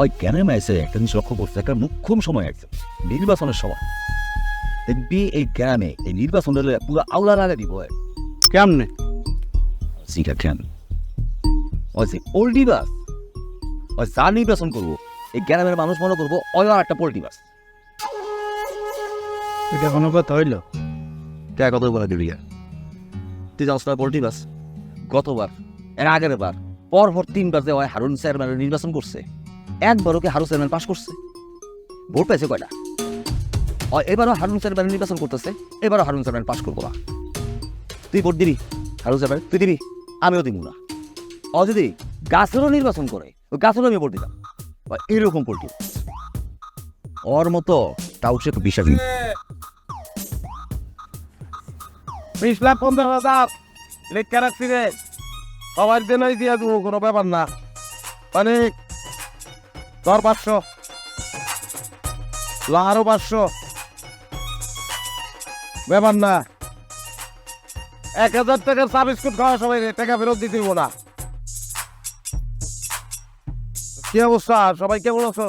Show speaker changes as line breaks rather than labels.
ওই গ্রামে এসে একটা জিনিস লক্ষ্য করছে, একটা মুখ্যম সময় আছে নির্বাচনের সময়। দেখবি এই গ্রামে এই নির্বাচন হলে পুরো আওলার আগে দিব
কেমনে?
সেটা কেন ওই যে পোল্ট্রি বাস, ওই যা নির্বাচন করবো এই গ্রামের মানুষ মনে করবো ওই আর একটা পোল্ট্রি বাস।
এটা কোনো কথা হইল?
কে কত বলে দিবি? তুই জানস না পোল্ট্রি বাস গতবার এর আগের বার পরপর 3বার যে ওই হারুন চেয়ারম্যানের নির্বাচন করছে, একবারও কি হারুন চেয়ারম্যান পাস করছে? ভোট পাইছে কয়টা? এবারও হারুন চেয়ারম্যান নির্বাচন করতেছে, এবারও হারুন চেয়ারম্যান পাস করবো না। তুই ভোট দিবি হারুন চেয়ারম্যান? তুই দিবি? আমিও দিব না। ও যদি গাছেরও নির্বাচন করে ওই গাছেরও আমি ভোট দিতাম। এরকম পোল্ট্রি ওর মতো তাও সে বিশ্বাস নেই।
20,15,000 লেখা রাখছি রে, সবার জন্যই দিয়া দেবো, কোনো ব্যাপার না। মানে ধর 500, আরো 500, ব্যাপার না। 1,000 টাকার চা বিস্কুট খাওয়া সবাই টাকা ফেরত দিতে দিব না। কি অবস্থা, সবাই কেমন আছো?